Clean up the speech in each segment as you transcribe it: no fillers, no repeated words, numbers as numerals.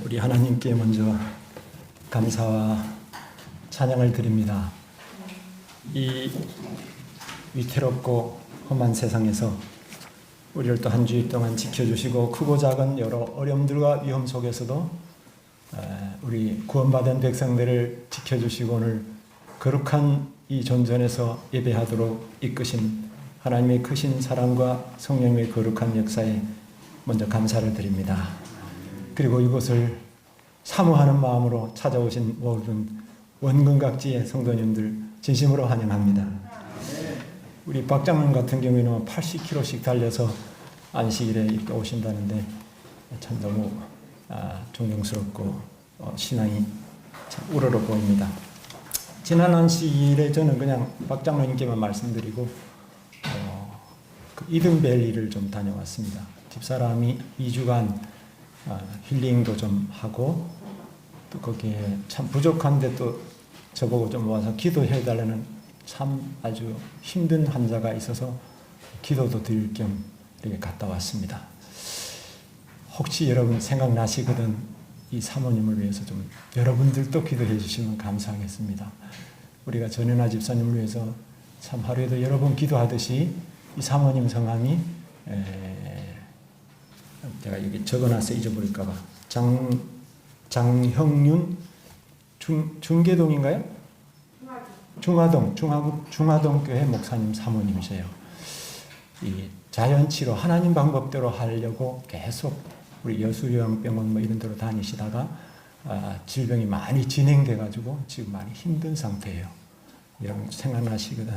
우리 하나님께 먼저 감사와 찬양을 드립니다. 이 위태롭고 험한 세상에서 우리를 또 한 주일 동안 지켜주시고 크고 작은 여러 어려움들과 위험 속에서도 우리 구원받은 백성들을 지켜주시고 오늘 거룩한 이 존전에서 예배하도록 이끄신 하나님의 크신 사랑과 성령의 거룩한 역사에 먼저 감사를 드립니다. 그리고 이곳을 사모하는 마음으로 찾아오신 모든 원근각지의 성도님들 진심으로 환영합니다. 우리 박장님 같은 경우에는 80km씩 달려서 안식일에 이렇게 오신다는데 참 너무 존경스럽고 신앙이 참 우러러 보입니다. 지난 안식일에 저는 그냥 박장로님께만 말씀드리고 그 이든밸리를 좀 다녀왔습니다. 집사람이 2주간 힐링도 좀 하고 또 거기에 참 부족한데 또 저보고 좀 와서 기도해달라는 참 아주 힘든 환자가 있어서 기도도 드릴 겸 이렇게 갔다 왔습니다. 혹시 여러분 생각나시거든 이 사모님을 위해서 좀 여러분들도 기도해 주시면 감사하겠습니다. 우리가 전현아 집사님을 위해서 참 하루에도 여러 번 기도하듯이 이 사모님 성함이 제가 여기 적어놨어요. 잊어버릴까봐. 장형윤 중계동인가요? 중화동 교회 목사님 사모님이세요. 이 자연치료 하나님 방법대로 하려고 계속 우리 여수요양병원 뭐 이런 데로 다니시다가 질병이 많이 진행돼 가지고 지금 많이 힘든 상태예요. 여러분 생각나시거든.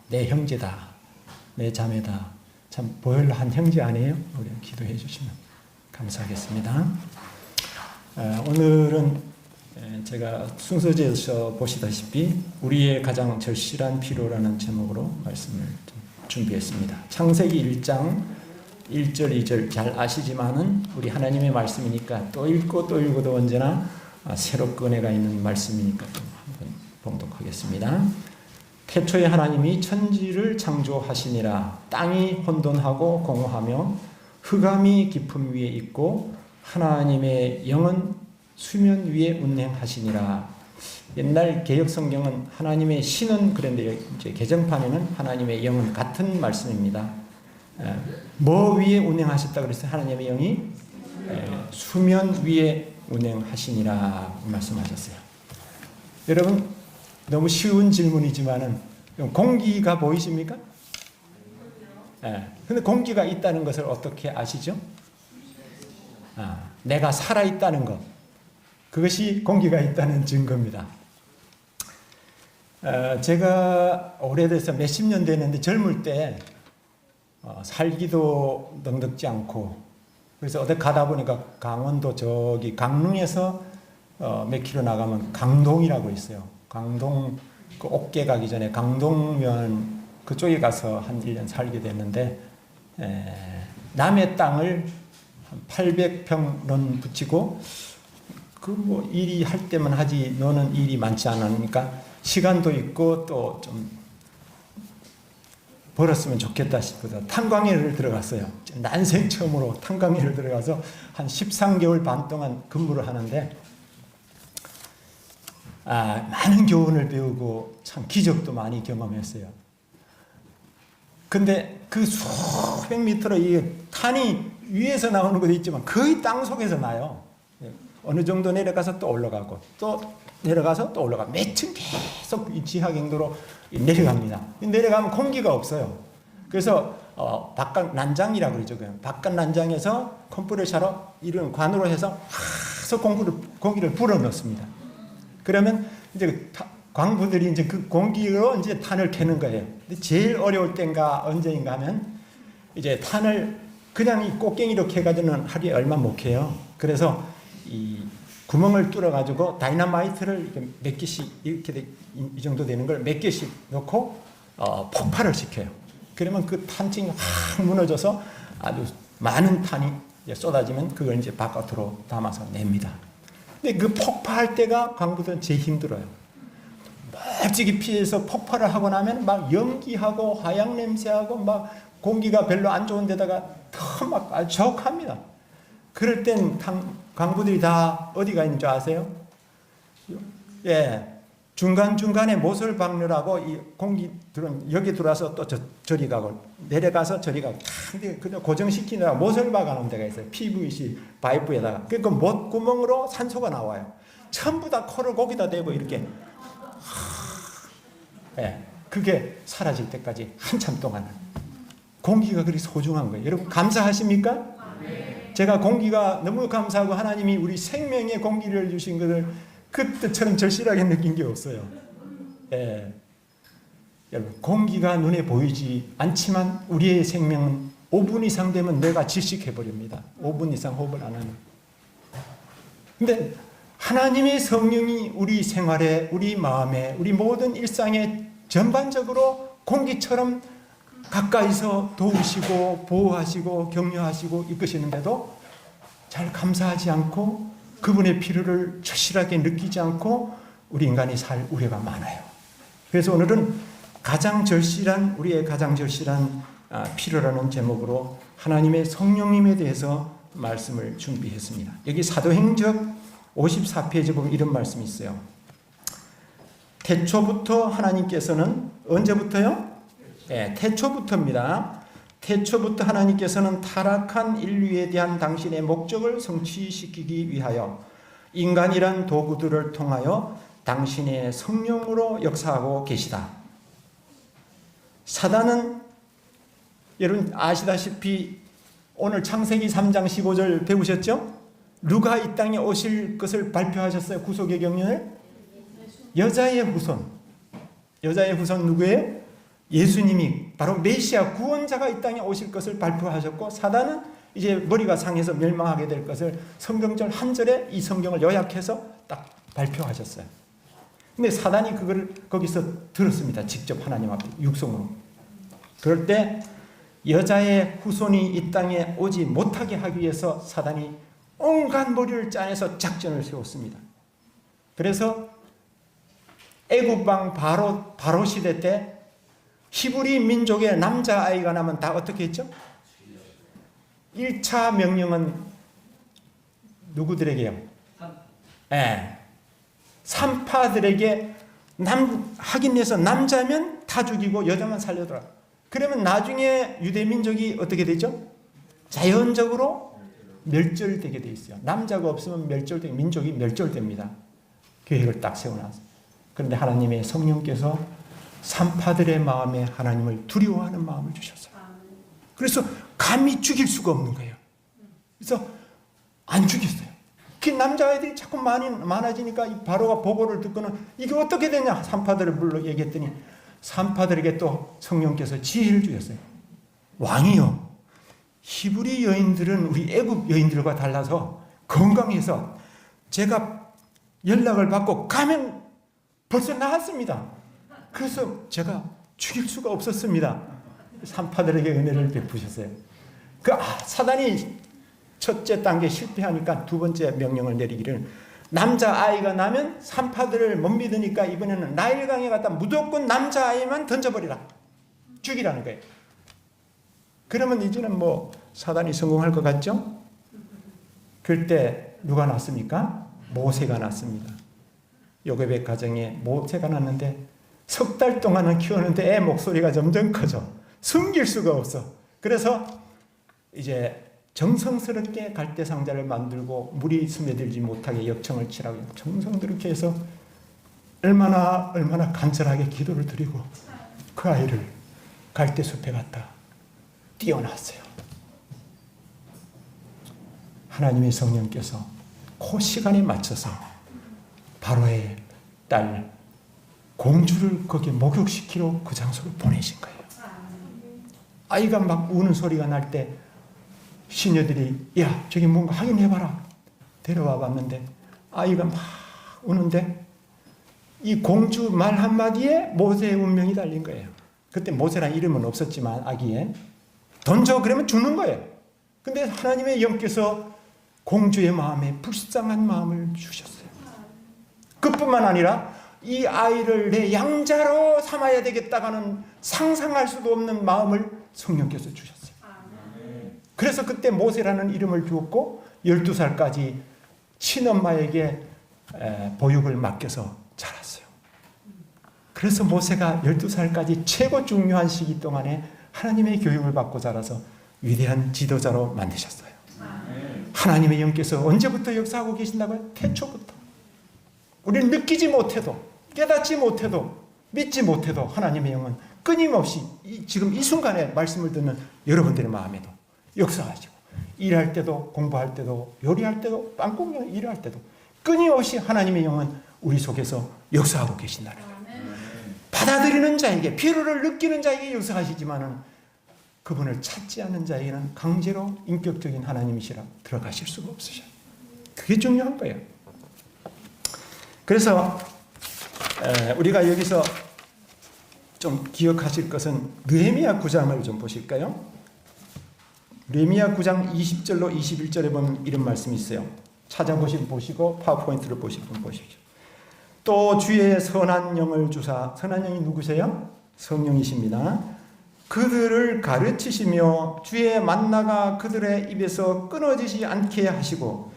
내 형제다, 내 자매다. 참 보혈한 형제 아니에요? 우리 기도해 주시면 감사하겠습니다. 오늘은 제가 순서지에서 보시다시피 우리의 가장 절실한 필요라는 제목으로 말씀을 좀 준비했습니다. 창세기 1장 1절 2절 잘 아시지만은 우리 하나님의 말씀이니까 또 읽고 또 읽어도 언제나 새롭고 은혜가 있는 말씀이니까 좀 한번 봉독하겠습니다. 태초에 하나님이 천지를 창조하시니라. 땅이 혼돈하고 공허하며 흑암이 깊음 위에 있고 하나님의 영은 수면 위에 운행하시니라. 옛날 개역 성경은 하나님의 신은 그런데 이제 개정판에는 하나님의 영은 같은 말씀입니다. 뭐 위에 운행하셨다 그랬어요? 하나님의 영이 수면 위에 운행하시니라 말씀하셨어요. 여러분 너무 쉬운 질문이지만은 공기가 보이십니까? 근데 공기가 있다는 것을 어떻게 아시죠? 내가 살아 있다는 것. 그것이 공기가 있다는 증거입니다. 제가 오래돼서 몇십 년 됐는데 젊을 때 살기도 넉넉지 않고 그래서 어디 가다 보니까 강원도 저기 강릉에서 몇 킬로 나가면 강동이라고 있어요. 강동 그 옥계 가기 전에 강동면 그쪽에 가서 한 1년 살게 됐는데 남의 땅을 800평 넌 붙이고 그 뭐 일이 할 때만 하지 너는 일이 많지 않으니까 시간도 있고 또 좀 벌었으면 좋겠다 싶어서 탄광회를 들어갔어요. 난생 처음으로 탄광회를 들어가서 한 13개월 반 동안 근무를 하는데 많은 교훈을 배우고 참 기적도 많이 경험했어요. 근데 그 수백 미터로 이 탄이 위에서 나오는 것도 있지만 거의 땅 속에서 나요. 어느 정도 내려가서 또 올라가고 또 내려가서 또 올라가고 몇 층 계속 이 지하경도로 내려갑니다. 내려가면 공기가 없어요. 그래서 바깥 난장이라고 그러죠. 바깥 난장에서 컴프레셔로 이런 관으로 해서 공기를 불어넣습니다. 그러면 이제 광부들이 이제 그 공기로 이제 탄을 캐는 거예요. 근데 제일 어려울 때인가 언제인가 하면 이제 탄을 그냥 이 꽃갱이로 캐가지고는 하루에 얼마 못 캐요. 그래서 이 구멍을 뚫어가지고 다이너마이트를 이렇게 몇 개씩 이렇게 이 정도 되는 걸 몇 개씩 넣고 폭발을 시켜요. 그러면 그 탄층이 확 무너져서 아주 많은 탄이 쏟아지면 그걸 이제 바깥으로 담아서 냅니다. 근데 그 폭발할 때가 광부들은 제일 힘들어요. 멀찍이 피해서 폭발을 하고 나면 막 연기하고 화약 냄새하고 막 공기가 별로 안 좋은 데다가 더 막 아주 적합니다. 그럴 땐 강부들이 다 어디가 있는 줄 아세요? 예. 중간중간에 못을 박느라고 이 공기 여기 들어와서 또 저리 가고 내려가서 저리 가고 그냥 고정시키느라 못을 박아놓은 데가 있어요. PVC 파이프에다가. 그러니까 못 구멍으로 산소가 나와요. 전부 다 코를 거기다 대고 이렇게. 예. 그게 사라질 때까지 한참 동안 공기가 그렇게 소중한 거예요. 여러분 감사하십니까? 제가 공기가 너무 감사하고 하나님이 우리 생명의 공기를 주신 것을 그때처럼 절실하게 느낀 게 없어요. 예. 여러분 공기가 눈에 보이지 않지만 우리의 생명은 5분 이상 되면 뇌가 질식해버립니다. 5분 이상 호흡을 안 하면. 근데 하나님의 성령이 우리 생활에, 우리 마음에, 우리 모든 일상에 전반적으로 공기처럼 가까이서 도우시고 보호하시고 격려하시고 이끄시는데도 잘 감사하지 않고 그분의 필요를 절실하게 느끼지 않고 우리 인간이 살 우려가 많아요. 그래서 오늘은 우리의 가장 절실한 필요라는 제목으로 하나님의 성령님에 대해서 말씀을 준비했습니다. 여기 사도행전 54페이지 보면 이런 말씀이 있어요. 태초부터 하나님께서는 언제부터요? 네, 태초부터입니다. 태초부터 하나님께서는 타락한 인류에 대한 당신의 목적을 성취시키기 위하여 인간이란 도구들을 통하여 당신의 성령으로 역사하고 계시다. 사단은 여러분 아시다시피 오늘 창세기 3장 15절 배우셨죠? 누가 이 땅에 오실 것을 발표하셨어요? 구속의 경륜을? 여자의 후손. 여자의 후손 누구예요? 예수님이 바로 메시아 구원자가 이 땅에 오실 것을 발표하셨고 사단은 이제 머리가 상해서 멸망하게 될 것을 성경절 한 절에 이 성경을 요약해서 딱 발표하셨어요. 근데 사단이 그걸 거기서 들었습니다. 직접 하나님 앞에 육성으로. 그럴 때 여자의 후손이 이 땅에 오지 못하게 하기 위해서 사단이 온갖 머리를 짜내서 작전을 세웠습니다. 그래서 애굽 왕 바로 시대 때 히브리 민족의 남자아이가 나면 다 어떻게 했죠? 1차 명령은 누구들에게요? 네. 산파들에게 확인해서 남자면 다 죽이고 여자만 살려더라. 그러면 나중에 유대민족이 어떻게 되죠? 자연적으로 멸절되게 돼 있어요. 남자가 없으면 민족이 멸절됩니다. 계획을 딱 세워놨어요. 그런데 하나님의 성령께서 산파들의 마음에 하나님을 두려워하는 마음을 주셨어요. 그래서 감히 죽일 수가 없는 거예요. 그래서 안 죽였어요. 그 남자아이들이 자꾸 많아지니까 이 바로가 보고를 듣고는 이게 어떻게 되냐 산파들을 불러 얘기했더니 산파들에게 또 성령께서 지혜를 주셨어요. 왕이요, 히브리 여인들은 우리 애굽 여인들과 달라서 건강해서 제가 연락을 받고 가면 벌써 나았습니다. 그래서 제가 죽일 수가 없었습니다. 산파들에게 은혜를 베푸셨어요. 사단이 첫째 단계 실패하니까 두 번째 명령을 내리기를 남자아이가 나면 산파들을 못 믿으니까 이번에는 나일강에 갖다 무조건 남자아이만 던져버리라. 죽이라는 거예요. 그러면 이제는 뭐 사단이 성공할 것 같죠? 그럴 때 누가 났습니까? 모세가 났습니다. 요괴백 가정에 모세가 났는데 석 달 동안은 키우는데 애 목소리가 점점 커져. 숨길 수가 없어. 그래서 이제 정성스럽게 갈대상자를 만들고 물이 스며들지 못하게 역청을 칠하고 정성스럽게 해서 얼마나 간절하게 기도를 드리고 그 아이를 갈대숲에 갖다 띄워놨어요. 하나님의 성령께서 그 시간에 맞춰서 바로의 딸 공주를 거기에 목욕시키러 그 장소로 보내신 거예요. 아이가 막 우는 소리가 날 때 시녀들이 야 저기 뭔가 확인해봐라 데려와 봤는데 아이가 막 우는데 이 공주 말 한마디에 모세의 운명이 달린 거예요. 그때 모세란 이름은 없었지만 아기에 던져 그러면 죽는 거예요. 근데 하나님의 영께서 공주의 마음에 불쌍한 마음을 주셨어요. 그뿐만 아니라 이 아이를 내 양자로 삼아야 되겠다가는 상상할 수도 없는 마음을 성령께서 주셨어요. 그래서 그때 모세라는 이름을 주었고 12살까지 친엄마에게 보육을 맡겨서 자랐어요. 그래서 모세가 12살까지 최고 중요한 시기 동안에 하나님의 교육을 받고 자라서 위대한 지도자로 만드셨어요. 하나님의 영께서 언제부터 역사하고 계신다고요? 태초부터. 우리는 느끼지 못해도, 깨닫지 못해도, 믿지 못해도 하나님의 영은 끊임없이 지금 이 순간에 말씀을 듣는 여러분들의 마음에도 역사하시고, 일할 때도, 공부할 때도, 요리할 때도, 빵꾸면 일할 때도 끊임없이 하나님의 영은 우리 속에서 역사하고 계신다는 거예요. 받아들이는 자에게, 필요를 느끼는 자에게 역사하시지만은 그분을 찾지 않는 자에게는 강제로 인격적인 하나님이시라 들어가실 수가 없으셔요. 그게 중요한 거예요. 그래서 우리가 여기서 좀 기억하실 것은 느헤미야 9장을 좀 보실까요? 느헤미야 9장 20절로 21절에 보면 이런 말씀이 있어요. 찾아보신 보시고 파워포인트를 보실 분 보십시오. 또 주의 선한 영을 주사, 선한 영이 누구세요? 성령이십니다. 그들을 가르치시며 주의 만나가 그들의 입에서 끊어지지 않게 하시고,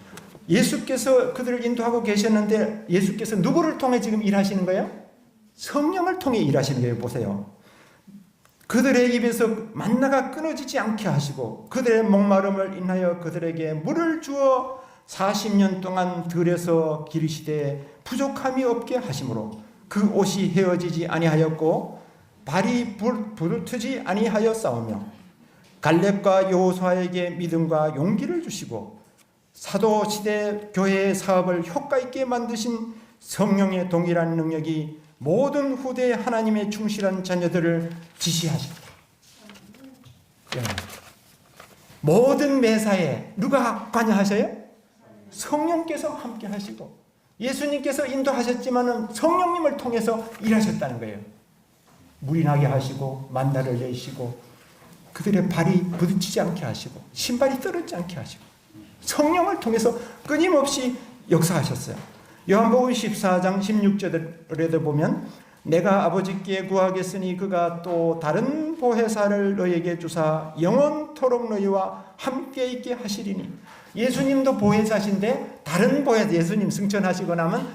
예수께서 그들을 인도하고 계셨는데 예수께서 누구를 통해 지금 일하시는 거예요? 성령을 통해 일하시는 거예요. 보세요. 그들의 입에서 만나가 끊어지지 않게 하시고 그들의 목마름을 인하여 그들에게 물을 주어 40년 동안 들에서 기르시되 부족함이 없게 하심으로 그 옷이 헤어지지 아니하였고 발이 부르트지 아니하였사오며, 갈렙과 여호수아에게 믿음과 용기를 주시고 사도 시대 교회의 사업을 효과 있게 만드신 성령의 동일한 능력이 모든 후대의 하나님의 충실한 자녀들을 지시하신다. 네. 모든 매사에 누가 관여하셔요? 성령께서 함께 하시고, 예수님께서 인도하셨지만은 성령님을 통해서 일하셨다는 거예요. 물이 나게 하시고 만나를 내시고 그들의 발이 부딪히지 않게 하시고 신발이 떨어지지 않게 하시고 성령을 통해서 끊임없이 역사하셨어요. 요한복음 14장 16절에도 보면 내가 아버지께 구하겠으니 그가 또 다른 보혜사를 너에게 주사 영원토록 너희와 함께 있게 하시리니. 예수님도 보혜사신데 다른 보혜사, 예수님 승천하시고 나면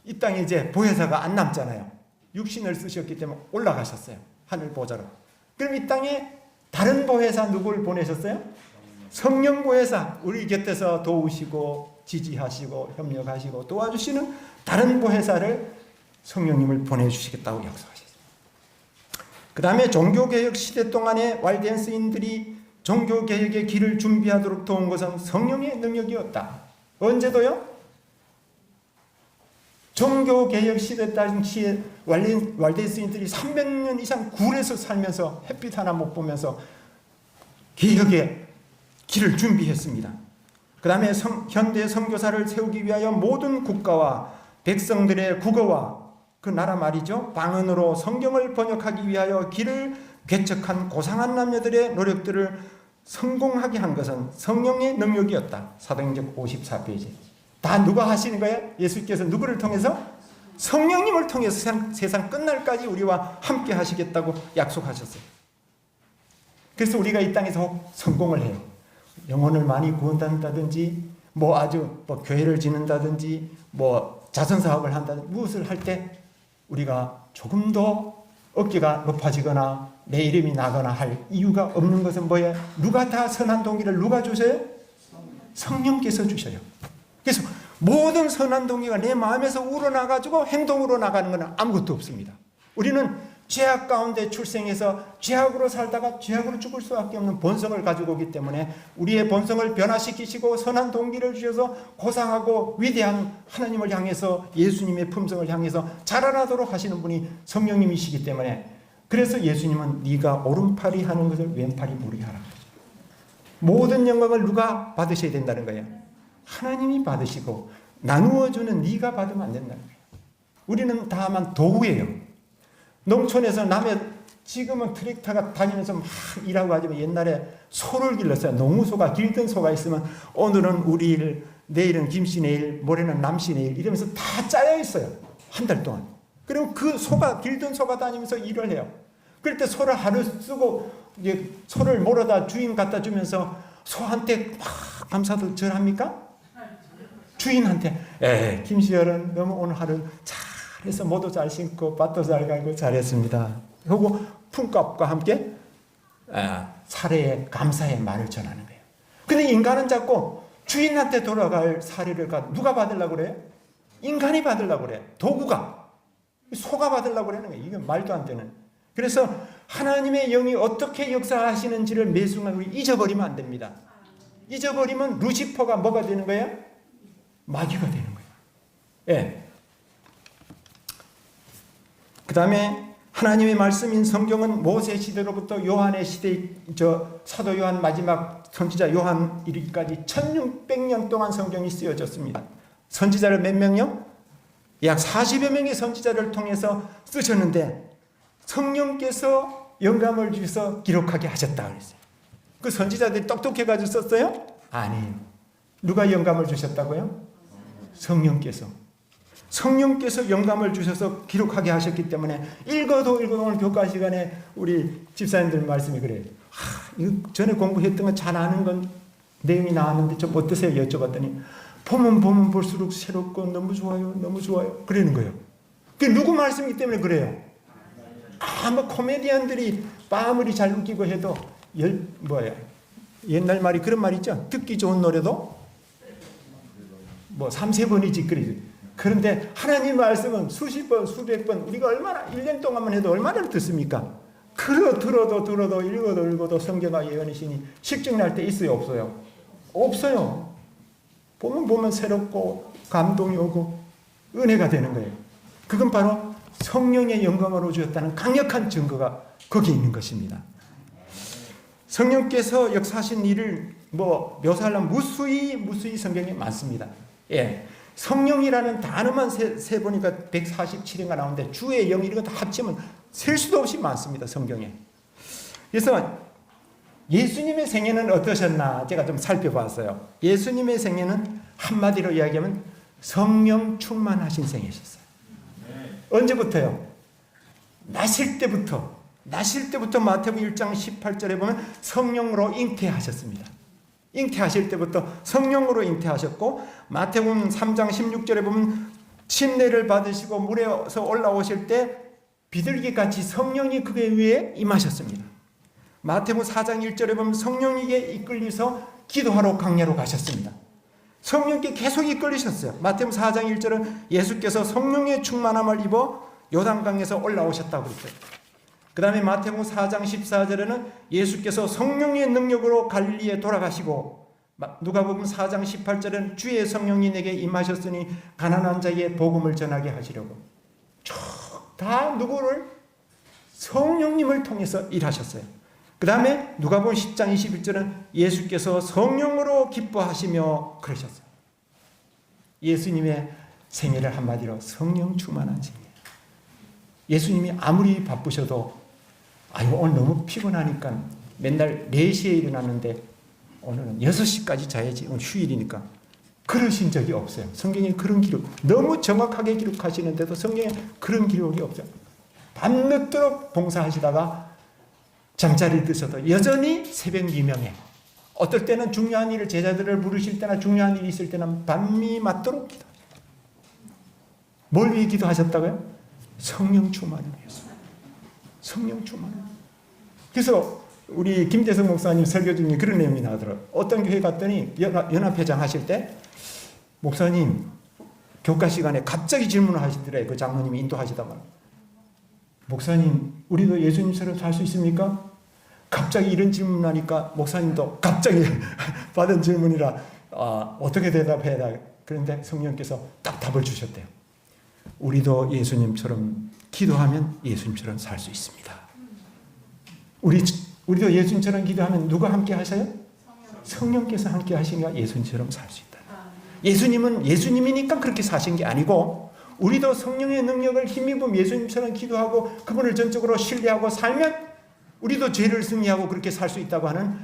이 땅에 이제 보혜사가 안 남잖아요. 육신을 쓰셨기 때문에 올라가셨어요. 하늘 보좌로. 그럼 이 땅에 다른 보혜사 누구를 보내셨어요? 성령 보혜사, 우리 곁에서 도우시고 지지하시고 협력하시고 도와주시는 다른 보혜사를 성령님을 보내주시겠다고 약속하셨어요. 그 다음에 종교개혁 시대 동안에 왈덴스인들이 종교개혁의 길을 준비하도록 도운 것은 성령의 능력이었다. 언제도요? 종교개혁 시대 당시에 왈덴스인들이 300년 이상 굴에서 살면서 햇빛 하나 못 보면서 개혁의 길을 준비했습니다. 그 다음에 현대 선교사를 세우기 위하여 모든 국가와 백성들의 국어와 그 나라 말이죠, 방언으로 성경을 번역하기 위하여 길을 개척한 고상한 남녀들의 노력들을 성공하게 한 것은 성령의 능력이었다. 사도행전 54페이지. 다 누가 하시는 거예요? 예수께서 누구를 통해서? 성령님을 통해서 세상 끝날까지 우리와 함께 하시겠다고 약속하셨어요. 그래서 우리가 이 땅에서 성공을 해요. 영혼을 많이 구원한다든지 아주 교회를 짓는다든지 자선사업을 한다든지 무엇을 할 때 우리가 조금 더 어깨가 높아지거나 내 이름이 나거나 할 이유가 없는 것은 뭐예요? 누가 다 선한 동기를 누가 주세요? 성령께서 주셔요. 그래서 모든 선한 동기가 내 마음에서 우러나가지고 행동으로 나가는 것은 아무것도 없습니다. 우리는 죄악 가운데 출생해서 죄악으로 살다가 죄악으로 죽을 수밖에 없는 본성을 가지고 오기 때문에 우리의 본성을 변화시키시고 선한 동기를 주셔서 고상하고 위대한 하나님을 향해서 예수님의 품성을 향해서 자라나도록 하시는 분이 성령님이시기 때문에, 그래서 예수님은 네가 오른팔이 하는 것을 왼팔이 모르게 하라. 모든 영광을 누가 받으셔야 된다는 거예요? 하나님이 받으시고 나누어주는 네가 받으면 안 된다는 거예요. 우리는 다만 도구예요. 농촌에서 지금은 트랙터가 다니면서 막 일하고 하지만 옛날에 소를 길렀어요. 농우소가 길든 소가 있으면 오늘은 우리 일, 내일은 김씨 내일, 모레는 남씨 내일 이러면서 다 짜여 있어요. 한 달 동안. 그리고 그 소가 길든 소가 다니면서 일을 해요. 그럴 때 소를 하루 쓰고 이제 소를 몰아다 주인 갖다 주면서 소한테 막 감사도 절합니까? 주인한테 김시열은 너무 오늘 하루 잘해서 모도 잘 신고 밭도 잘 갈고 잘했습니다. 그리고 품값과 함께 사례의 감사의 말을 전하는 거예요. 근데 인간은 자꾸 주인한테 돌아갈 사례를 누가 받으려고 그래요? 인간이 받으려고 그래. 도구가. 소가 받으려고 그러는 거예요. 이건 말도 안 되는. 그래서 하나님의 영이 어떻게 역사하시는지를 매 순간 우리 잊어버리면 안 됩니다. 잊어버리면 루시퍼가 뭐가 되는 거예요? 마귀가 되는 거예요. 예. 그 다음에 하나님의 말씀인 성경은 모세 시대로부터 요한의 시대, 사도 요한 마지막 선지자 요한 이르기까지 1600년 동안 성경이 쓰여졌습니다. 선지자를 몇 명요? 약 40여 명의 선지자를 통해서 쓰셨는데 성령께서 영감을 주셔서 기록하게 하셨다 그랬어요. 그 선지자들이 똑똑해가지고 썼어요? 아니에요. 누가 영감을 주셨다고요? 성령께서. 성령께서 영감을 주셔서 기록하게 하셨기 때문에 읽어도 오늘 교과 시간에 우리 집사님들 말씀이 그래요. 이거 전에 공부했던 거 잘 아는 건 내용이 나왔는데 좀 어떠세요? 여쭤봤더니 보면 볼수록 새롭고 너무 좋아요 그러는 거예요. 그게 누구 말씀이기 때문에 그래요. 뭐 코미디언들이 아무리 잘 웃기고 해도 옛날 말이 그런 말 있죠. 듣기 좋은 노래도 뭐 3-4번이지 그러지. 그런데 하나님 말씀은 수십 번, 수백 번 우리가 얼마나 1년 동안만 해도 얼마나 듣습니까? 들어도 읽어도 성경과 예언이시니 식증날 때 있어요? 없어요? 없어요. 보면 새롭고 감동이 오고 은혜가 되는 거예요. 그건 바로 성령의 영광으로 주었다는 강력한 증거가 거기 있는 것입니다. 성령께서 역사하신 일을 묘사하려면 무수히 성경에 많습니다. 예. 성령이라는 단어만 세 보니까 147인가 나오는데 주의 영 이런 거 다 합치면 셀 수도 없이 많습니다. 성경에. 그래서 예수님의 생애는 어떠셨나 제가 좀 살펴봤어요. 예수님의 생애는 한마디로 이야기하면 성령 충만하신 생애셨어요. 언제부터요? 나실 때부터 마태복음 1장 18절에 보면 성령으로 잉태하셨습니다. 잉태하실 때부터 성령으로 잉태하셨고 마태복음 3장 16절에 보면 침례를 받으시고 물에서 올라오실 때 비둘기같이 성령이 그의 위에 임하셨습니다. 마태복음 4장 1절에 보면 성령에게 이끌려서 기도하러 광야로 가셨습니다. 성령께 계속 이끌리셨어요. 마태복음 4장 1절은 예수께서 성령의 충만함을 입어 요단강에서 올라오셨다고 그랬어요. 그 다음에 마태복음 4장 14절에는 예수께서 성령의 능력으로 갈릴리에 돌아가시고 누가복음 4장 18절에는 주의 성령이 내게 임하셨으니 가난한 자에게 복음을 전하게 하시려고 다 누구를? 성령님을 통해서 일하셨어요. 그 다음에 누가복음 10장 21절은 예수께서 성령으로 기뻐하시며 그러셨어요. 예수님의 생애를 한마디로 성령 충만한 생애. 예수님이 아무리 바쁘셔도 오늘 너무 피곤하니까 맨날 4시에 일어났는데 오늘은 6시까지 자야지. 오늘 휴일이니까. 그러신 적이 없어요. 성경에 그런 기록, 너무 정확하게 기록하시는데도 성경에 그런 기록이 없어요. 밤늦도록 봉사하시다가 잠자리 드셔도 여전히 새벽 미명에 어떨 때는 중요한 일을 제자들을 부르실 때나 중요한 일이 있을 때는 밤이 맞도록 기도하셨어요. 뭘 위해 기도하셨다고요? 성령 충만을 위해서. 성령 충만을. 그래서 우리 김대성 목사님 설교 중에 그런 내용이 나오더라고요. 어떤 교회 갔더니 연합회장 하실 때 목사님 교과 시간에 갑자기 질문을 하시더래요. 그 장로님이 인도하시다가 목사님 우리도 예수님처럼 살 수 있습니까? 갑자기 이런 질문을 하니까 목사님도 갑자기 받은 질문이라 어떻게 대답해야 돼? 그런데 성령께서 딱 답을 주셨대요. 우리도 예수님처럼 기도하면 예수님처럼 살 수 있습니다. 우리도 예수님처럼 기도하면 누가 함께 하셔요? 성령께서 함께 하시니까 예수님처럼 살 수 있다. 예수님은 예수님이니까 그렇게 사신 게 아니고 우리도 성령의 능력을 힘입으면 예수님처럼 기도하고 그분을 전적으로 신뢰하고 살면 우리도 죄를 승리하고 그렇게 살 수 있다고 하는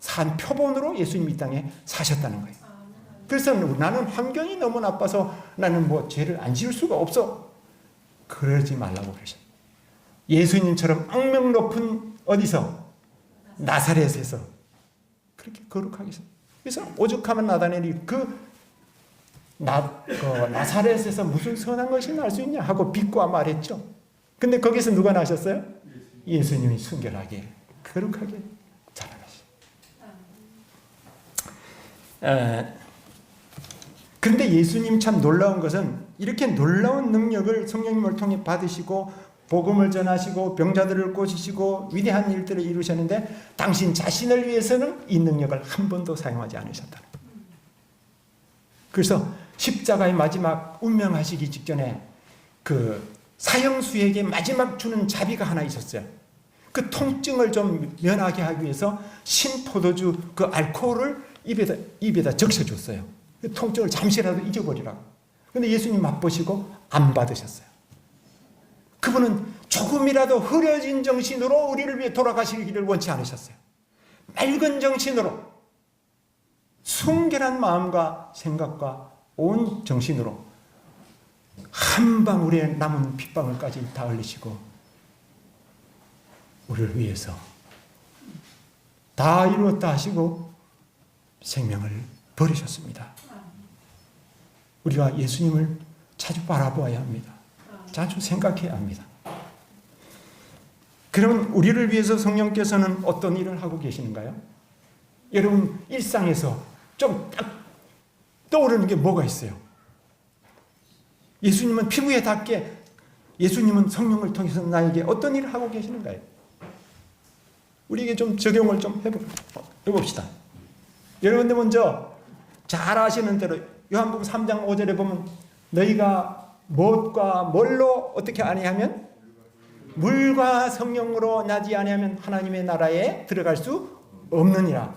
산 표본으로 예수님이 이 땅에 사셨다는 거예요. 그래서 나는 환경이 너무 나빠서 나는 죄를 안 지을 수가 없어. 그러지 말라고 그러셨어요. 예수님처럼 악명 높은 어디서? 나사렛에서 그렇게 거룩하게 했어요. 그래서 오죽하면 나다넬이 나사렛에서 무슨 선한 것이 날 수 있냐 하고 비꼬아 말했죠. 근데 거기서 누가 나셨어요? 예수님이 순결하게 거룩하게 자라나셨어요. 그런데 예수님 참 놀라운 것은 이렇게 놀라운 능력을 성령님을 통해 받으시고 복음을 전하시고 병자들을 고치시고 위대한 일들을 이루셨는데 당신 자신을 위해서는 이 능력을 한 번도 사용하지 않으셨다. 그래서 십자가의 마지막 운명하시기 직전에 그 사형수에게 마지막 주는 자비가 하나 있었어요. 그 통증을 좀 면하게 하기 위해서 신포도주 그 알코올을 입에다 적셔줬어요. 그 통증을 잠시라도 잊어버리라고. 그런데 예수님 맛보시고 안 받으셨어요. 그분은 조금이라도 흐려진 정신으로 우리를 위해 돌아가시기를 원치 않으셨어요. 맑은 정신으로 순결한 마음과 생각과 온 정신으로 한 방울의 남은 핏방울까지 다 흘리시고 우리를 위해서 다 이루었다 하시고 생명을 버리셨습니다. 우리가 예수님을 자주 바라보아야 합니다. 자주 생각해야 합니다. 그럼 우리를 위해서 성령께서는 어떤 일을 하고 계시는가요? 여러분 일상에서 좀 딱 떠오르는 게 뭐가 있어요? 예수님은 피부에 닿게 예수님은 성령을 통해서 나에게 어떤 일을 하고 계시는가요? 우리에게 좀 적용을 좀 해봅시다. 여러분들 먼저 잘 아시는 대로 요한복음 3장 5절에 보면 너희가 무엇과 뭘로 어떻게 아니하면 물과 성령으로 나지 아니하면 하나님의 나라에 들어갈 수 없느니라.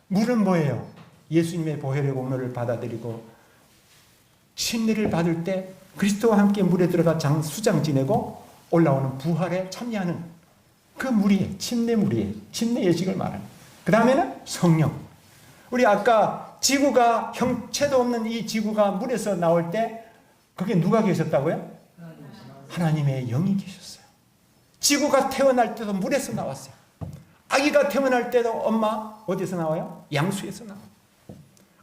물은 뭐예요? 예수님의 보혈의 공로를 받아들이고 침례를 받을 때 그리스도와 함께 물에 들어가 수장 지내고 올라오는 부활에 참여하는 그 물이에요. 침례물이에요. 침례 예식을 말하는. 그 다음에는 성령. 우리 아까 지구가 형체도 없는 이 지구가 물에서 나올 때 거기에 누가 계셨다고요? 하나님의 영이 계셨어요. 지구가 태어날 때도 물에서 나왔어요. 아기가 태어날 때도 엄마 어디서 나와요? 양수에서 나와요.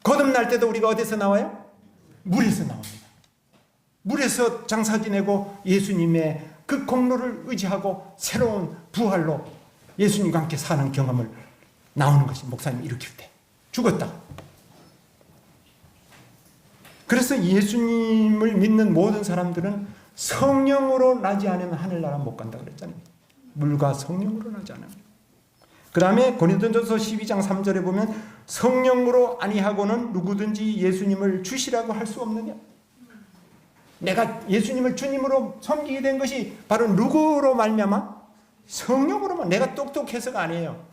거듭날 때도 우리가 어디서 나와요? 물에서 나옵니다. 물에서 장사 지내고 예수님의 그 공로를 의지하고 새로운 부활로 예수님과 함께 사는 경험을 나오는 것이 목사님 일으킬 때 죽었다. 그래서 예수님을 믿는 모든 사람들은 성령으로 나지 않으면 하늘나라 못 간다 그랬잖아요. 물과 성령으로 나지 않으면. 그 다음에 고린도전서 12장 3절에 보면 성령으로 아니하고는 누구든지 예수님을 주시라고 할 수 없느냐. 내가 예수님을 주님으로 섬기게 된 것이 바로 누구로 말미암아? 성령으로만. 내가 똑똑해서가 아니에요.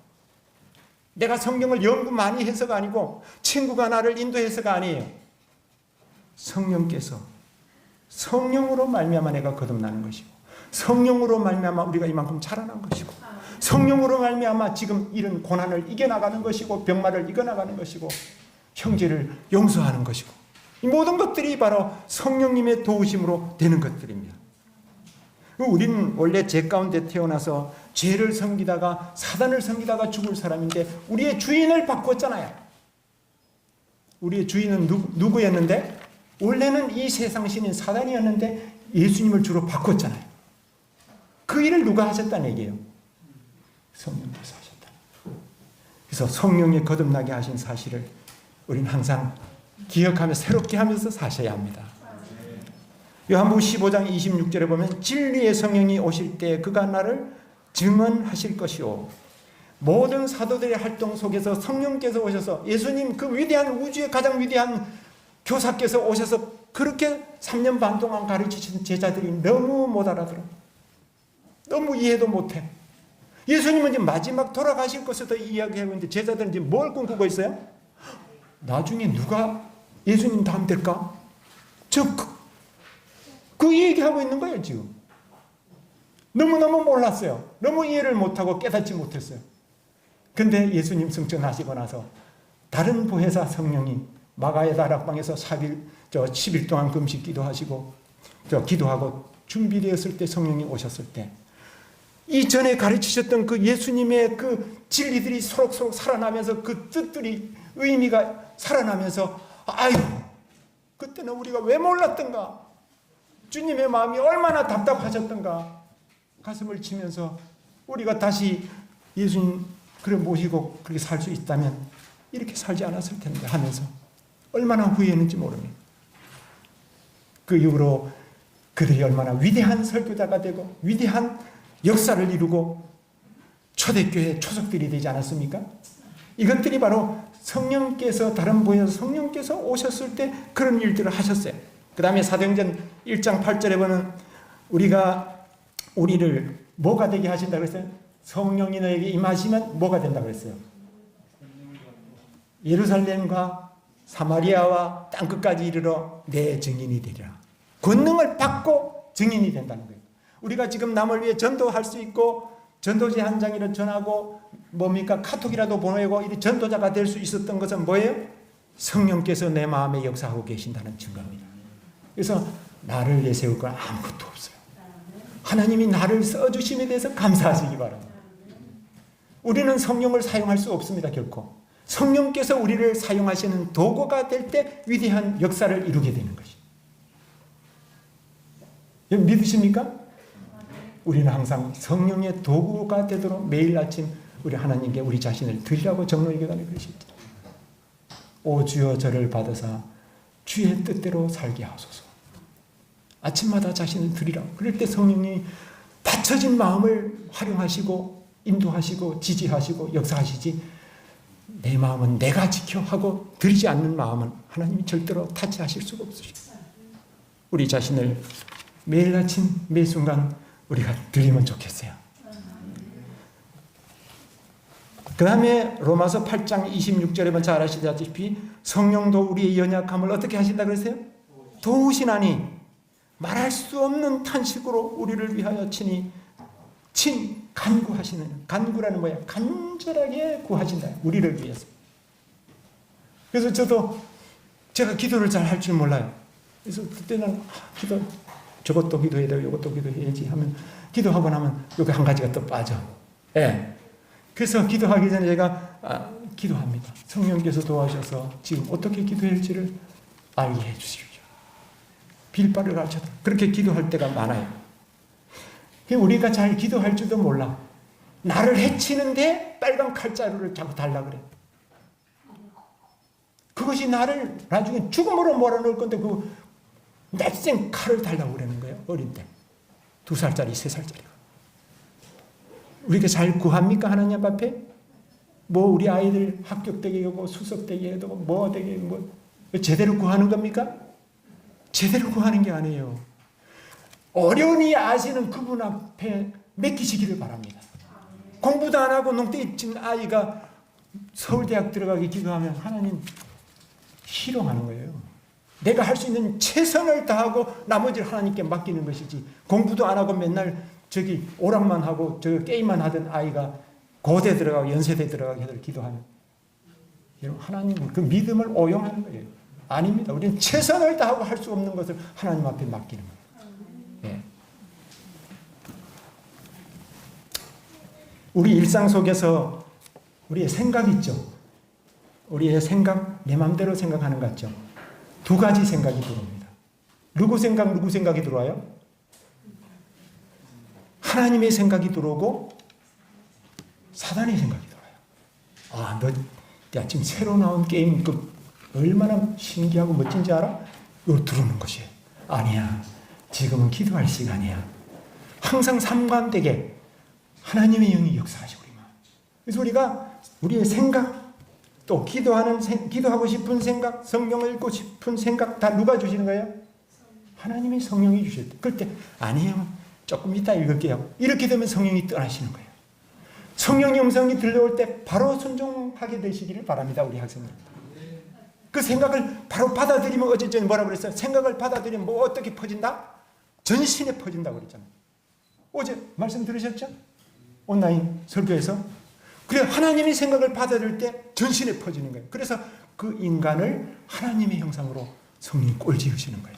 내가 성경을 연구 많이 해서가 아니고 친구가 나를 인도해서가 아니에요. 성령께서 성령으로 말미암아 내가 거듭나는 것이고 성령으로 말미암아 우리가 이만큼 자라난 것이고 성령으로 말미암아 지금 이런 고난을 이겨나가는 것이고 병마를 이겨나가는 것이고 형제를 용서하는 것이고 이 모든 것들이 바로 성령님의 도우심으로 되는 것들입니다. 우리는 원래 죄 가운데 태어나서 죄를 섬기다가 사단을 섬기다가 죽을 사람인데 우리의 주인을 바꿨잖아요. 우리의 주인은 누구였는데? 원래는 이 세상 신인 사단이었는데 예수님을 주로 바꿨잖아요. 그 일을 누가 하셨다는 얘기예요? 성령께서 하셨다. 그래서 성령이 거듭나게 하신 사실을 우리는 항상 기억하며 새롭게 하면서 사셔야 합니다. 요한복음 15장 26절에 보면 진리의 성령이 오실 때 그가 나를 증언하실 것이요. 모든 사도들의 활동 속에서 성령께서 오셔서 예수님 그 위대한 우주의 가장 위대한 교사께서 오셔서 그렇게 3년 반 동안 가르치신 제자들이 너무 못 알아들어. 너무 이해도 못해. 예수님은 이제 마지막 돌아가실 것을 더 이야기하고 있는데 제자들은 이제 뭘 꿈꾸고 있어요? 나중에 누가 예수님 다음 될까? 그 얘기하고 있는 거예요 지금. 너무너무 몰랐어요. 너무 이해를 못하고 깨닫지 못했어요. 근데 예수님 승천하시고 나서 다른 보혜사 성령이 마가의 다락방에서 10일 동안 금식 기도하시고 기도하고 준비되었을 때 성령이 오셨을 때 이전에 가르치셨던 그 예수님의 그 진리들이 소록소록 살아나면서 그 뜻들이 의미가 살아나면서 아유 그때는 우리가 왜 몰랐던가, 주님의 마음이 얼마나 답답하셨던가 가슴을 치면서 우리가 다시 예수님 그래 모시고 그렇게 살 수 있다면 이렇게 살지 않았을 텐데 하면서 얼마나 후회했는지 모릅니다. 그 이후로 그들이 얼마나 위대한 설교자가 되고 위대한 역사를 이루고 초대교회 초석들이 되지 않았습니까? 이것들이 바로 성령께서 다른 분에서 성령께서 오셨을 때 그런 일들을 하셨어요. 그 다음에 사도행전 1장 8절에 보면 우리를 뭐가 되게 하신다고 했어요? 성령이 너에게 임하시면 뭐가 된다고 했어요? 예루살렘과 사마리아와 땅끝까지 이르러 내 증인이 되리라. 권능을 받고 증인이 된다는 거예요. 우리가 지금 남을 위해 전도할 수 있고 전도지 한 장이라도 전하고 뭡니까? 카톡이라도 보내고 이 전도자가 될 수 있었던 것은 뭐예요? 성령께서 내 마음에 역사하고 계신다는 증거입니다. 그래서 나를 내세울 건 아무것도 없어요. 하나님이 나를 써주심에 대해서 감사하시기 바랍니다. 우리는 성령을 사용할 수 없습니다. 결코. 성령께서 우리를 사용하시는 도구가 될 때 위대한 역사를 이루게 되는 것입니다. 믿으십니까? 우리는 항상 성령의 도구가 되도록 매일 아침 우리 하나님께 우리 자신을 드리라고 정로의교단에 그러시죠. 오 주여 저를 받으사 주의 뜻대로 살게 하소서. 아침마다 자신을 드리라고. 그럴 때 성령이 받쳐진 마음을 활용하시고 인도하시고 지지하시고 역사하시지, 내 마음은 내가 지켜 하고 드리지 않는 마음은 하나님이 절대로 타치하실 수가 없으십니다. 우리 자신을 매일 아침 매 순간 우리가 드리면 좋겠어요. 그 다음에 로마서 8장 26절에 보면 잘 아시다시피 성령도 우리의 연약함을 어떻게 하신다 그랬어요? 도우시나니 말할 수 없는 탄식으로 우리를 위하여 친히 간구하시는, 간구라는 뭐야? 간절하게 구하신다. 우리를 위해서. 그래서 제가 기도를 잘 할 줄 몰라요. 그래서 그때는 저것도 기도해야 되고 이것도 기도해야지 하면 기도하고 나면 여기 한 가지가 또 빠져. 예. 그래서 기도하기 전에 제가 기도합니다. 성령께서 도와주셔서 지금 어떻게 기도해야 할지를 알게 해주십시오. 빌바를 가르쳐다. 그렇게 기도할 때가 많아요. 우리가 잘 기도할 줄도 몰라. 나를 해치는데 빨간 칼자루를 자꾸 달라 그래. 그것이 나를 나중에 죽음으로 몰아넣을 건데 그 낯생 칼을 달라고 그러는 거예요. 어릴 때. 2살짜리, 3살짜리가. 우리가 잘 구합니까? 하나님 앞에? 뭐 우리 아이들 합격되게 하고 수석되게 해도 뭐 되게 뭐 제대로 구하는 겁니까? 제대로 구하는 게 아니에요. 어련히 아시는 그분 앞에 맡기시기를 바랍니다. 공부도 안 하고 농땡이 친 아이가 서울대학 들어가기 기도하면 하나님 희롱하는 거예요. 내가 할 수 있는 최선을 다하고 나머지를 하나님께 맡기는 것이지, 공부도 안 하고 맨날 오락만 하고 게임만 하던 아이가 고대 들어가고 연세대 들어가게 해서 기도하면 하나님 그 믿음을 오용하는 거예요. 아닙니다. 우리는 최선을 다하고 할 수 없는 것을 하나님 앞에 맡기는 거예요. 예. 우리 일상 속에서 우리의 생각 있죠. 우리의 생각, 내 마음대로 생각하는 것 같죠. 2가지 생각이 들어옵니다. 누구 생각이 들어와요? 하나님의 생각이 들어오고 사단의 생각이 들어와요. 야, 지금 새로 나온 게임 얼마나 신기하고 멋진지 알아? 이거 들어오는 것이에요. 아니야. 지금은 기도할 시간이야. 항상 삼관되게 하나님의 영이 역사하시고 우리만. 그래서 우리가 우리의 생각, 또 기도하고 싶은 생각, 성경을 읽고 싶은 생각 다 누가 주시는 거예요? 하나님이 성령이 주셨대. 그럴 때 아니에요. 조금 이따 읽을게요. 이렇게 되면 성령이 떠나시는 거예요. 성령의 음성이 들려올 때 바로 순종하게 되시기를 바랍니다. 우리 학생들. 그 생각을 바로 받아들이면 어제 전에 뭐라고 그랬어요? 생각을 받아들이면 뭐 어떻게 퍼진다? 전신에 퍼진다고 그랬잖아요. 어제 말씀 들으셨죠? 온라인 설교에서. 그래, 하나님이 생각을 받아들일 때 전신에 퍼지는 거예요. 그래서 그 인간을 하나님의 형상으로 성령이 꼴지으시는 거예요.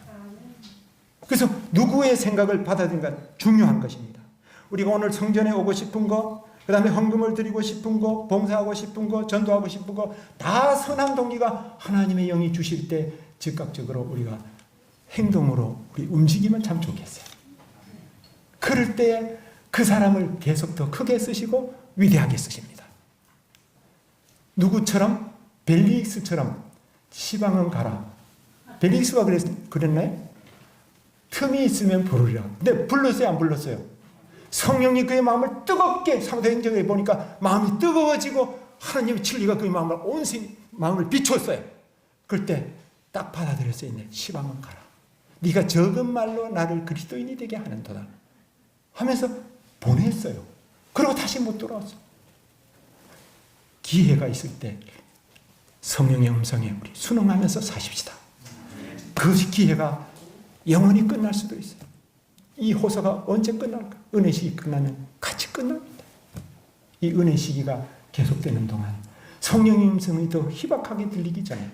그래서 누구의 생각을 받아들인가 중요한 것입니다. 우리가 오늘 성전에 오고 싶은 거, 그 다음에 헌금을 드리고 싶은 거, 봉사하고 싶은 거, 전도하고 싶은 거, 다 선한 동기가 하나님의 영이 주실 때 즉각적으로 우리가 행동으로 우리 움직이면 참 좋겠어요. 그럴 때 그 사람을 계속 더 크게 쓰시고 위대하게 쓰십니다. 누구처럼? 벨릭스처럼 시방은 가라. 벨릭스가 그랬나요? 틈이 있으면 부르리라. 근데 불렀어요, 안 불렀어요? 성령이 그의 마음을 뜨겁게, 사도행전에 보니까 마음이 뜨거워지고 하나님의 진리가 그의 마음을 비췄어요. 그럴 때 딱 받아들였어요. 시방은 가라. 네가 적은 말로 나를 그리스도인이 되게 하는도다 하면서 보냈어요. 그리고 다시 못 돌아왔어요. 기회가 있을 때 성령의 음성에 우리 순응하면서 사십시다. 그 기회가 영원히 끝날 수도 있어요. 이 호소가 언제 끝날까? 은혜 시기 끝나면 같이 끝납니다. 이 은혜 시기가 계속되는 동안 성령의 음성이 더 희박하게 들리기 전에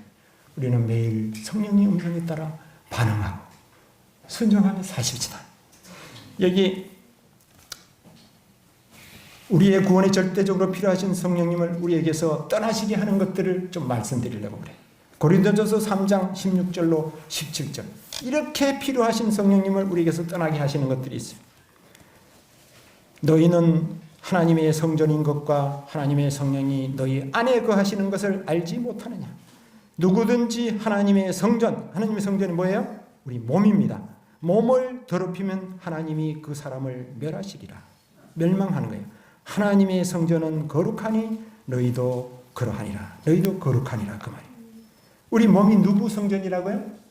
우리는 매일 성령의 음성에 따라 반응하고 순종하며 사십시다. 여기 우리의 구원에 절대적으로 필요하신 성령님을 우리에게서 떠나시게 하는 것들을 좀 말씀드리려고 그래요. 고린도전서 3장 16절로 17절. 이렇게 필요하신 성령님을 우리에게서 떠나게 하시는 것들이 있어요. 너희는 하나님의 성전인 것과 하나님의 성령이 너희 안에 거하시는 것을 알지 못하느냐. 누구든지 하나님의 성전이 뭐예요? 우리 몸입니다. 몸을 더럽히면 하나님이 그 사람을 멸하시리라. 멸망하는 거예요. 하나님의 성전은 거룩하니 너희도 그러하니라. 너희도 거룩하니라 그 말이에요. 우리 몸이 누구 성전이라고요?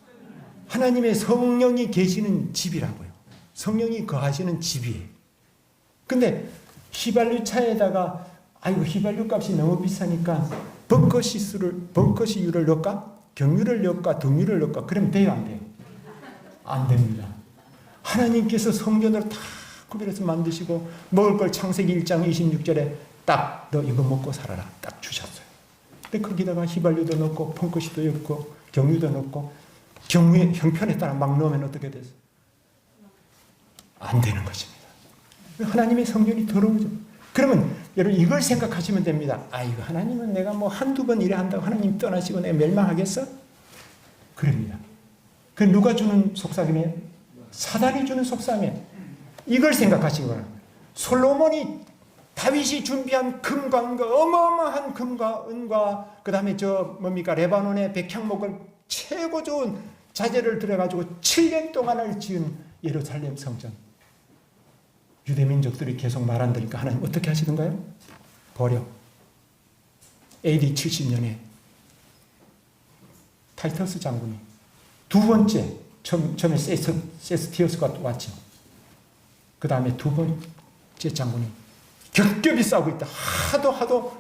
하나님의 성령이 계시는 집이라고요. 성령이 거하시는 집이에요. 근데 휘발유 차에다가 아이고 휘발유 값이 너무 비싸니까 벙커시유를 넣을까? 경유를 넣을까? 등유를 넣을까? 그러면 돼요, 안 돼요? 안 됩니다. 하나님께서 성전을 다 구별해서 만드시고 먹을 걸 창세기 1장 26절에 딱 너 이거 먹고 살아라 딱 주셨어요. 근데 거기다가 휘발유도 넣고 펑크시도 넣고 경유도 넣고 경유의 형편에 따라 막 넣으면 어떻게 됐어요? 안 되는 것입니다. 하나님의 성전이 더러워져. 그러면 여러분 이걸 생각하시면 됩니다. 아이고 하나님은 내가 뭐 한두 번 이래 한다고 하나님 떠나시고 내가 멸망하겠어? 그럽니다. 그 누가 주는 속삭임이에요? 사단이 주는 속삭임이에요. 이걸 생각하시기 바랍니다. 솔로몬이 다윗이 준비한 금과 은과 어마어마한 금과 은과 그 다음에 레바논의 백향목을 최고 좋은 자재를 들여가지고 7년 동안을 지은 예루살렘 성전. 유대민족들이 계속 말 안 들으니까 하나님 어떻게 하시던가요? 버려. AD 70년에 타이터스 장군이 두 번째 처음에 세스티어스가 왔죠. 그 다음에 두 번째 장군이 겹겹이 싸우고 있다. 하도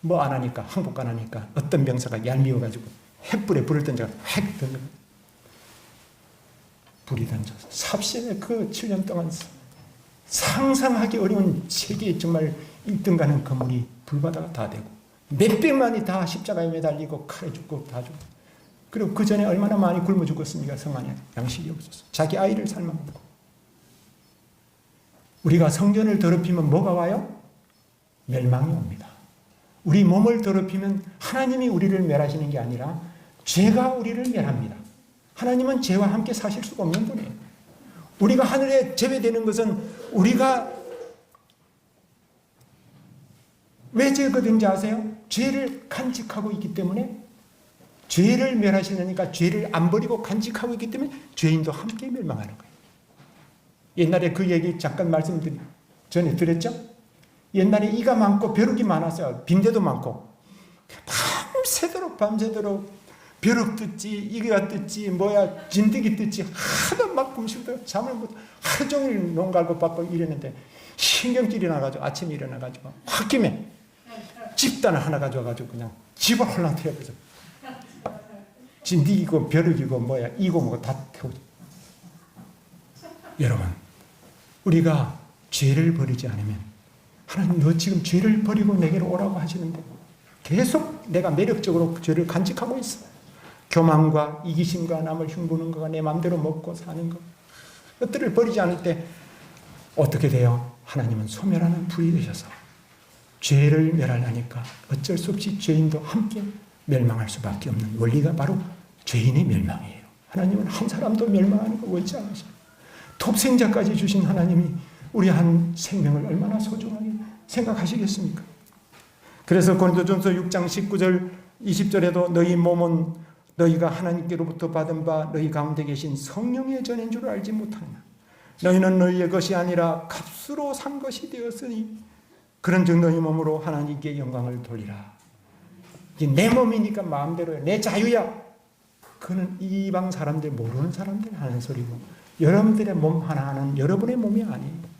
뭐 안 하니까 항복 안 하니까 어떤 병사가 얄미워가지고 횃불에 불을 던져서 획 던져 불이 던져서 삽시에 그 7년 동안 상상하기 어려운 세계 정말 1등 가는 건물이 불바다가 다 되고 몇백만이 다 십자가에 매달리고 칼에 죽고 다 죽고 그리고 그 전에 얼마나 많이 굶어 죽었습니까? 성 안에 양식이 없었어. 자기 아이를 삶아먹고. 우리가 성전을 더럽히면 뭐가 와요? 멸망이 옵니다. 우리 몸을 더럽히면 하나님이 우리를 멸하시는 게 아니라 죄가 우리를 멸합니다. 하나님은 죄와 함께 사실 수가 없는 분이에요. 우리가 하늘에 제외되는 것은 우리가 왜 제거된지 아세요? 죄를 간직하고 있기 때문에 죄를 멸하시려니까 죄를 안 버리고 간직하고 있기 때문에 죄인도 함께 멸망하는 거예요. 옛날에 그 얘기 잠깐 전에 드렸죠? 옛날에 이가 많고 벼룩이 많았어요. 빈대도 많고 밤새도록 벼룩 뜯지 이가 뜯지 진드기 뜯지 하도 막 굶시고 잠을 못 하루 종일 농 갈고 바빠 이랬는데 신경질이 나가지고 아침에 일어나가지고 홧김에 집단을 하나 가져와가지고 그냥 집을 홀랑 태워버려. 진드기고 벼룩이고 이고 다 태우죠. 여러분 우리가 죄를 버리지 않으면 하나님 너 지금 죄를 버리고 내게로 오라고 하시는데 계속 내가 매력적으로 죄를 간직하고 있어. 교만과 이기심과 남을 흉보는 거가 내 마음대로 먹고 사는 것 것들을 버리지 않을 때 어떻게 돼요? 하나님은 소멸하는 불이 되셔서 죄를 멸하려니까 어쩔 수 없이 죄인도 함께 멸망할 수밖에 없는 원리가 바로 죄인의 멸망이에요. 하나님은 한 사람도 멸망하는 거 원치 않으셔. 독생자까지 주신 하나님이 우리 한 생명을 얼마나 소중하게 생각하시겠습니까? 그래서 고린도전서 6장 19절 20절에도 너희 몸은 너희가 하나님께로부터 받은 바 너희 가운데 계신 성령의 전인 줄 알지 못하느냐. 너희는 너희의 것이 아니라 값으로 산 것이 되었으니 그런즉 너희 몸으로 하나님께 영광을 돌리라. 이게 내 몸이니까 마음대로 해. 내 자유야. 그는 이방 사람들 모르는 사람들 하는 소리고 여러분들의 몸 하나는 여러분의 몸이 아니에요.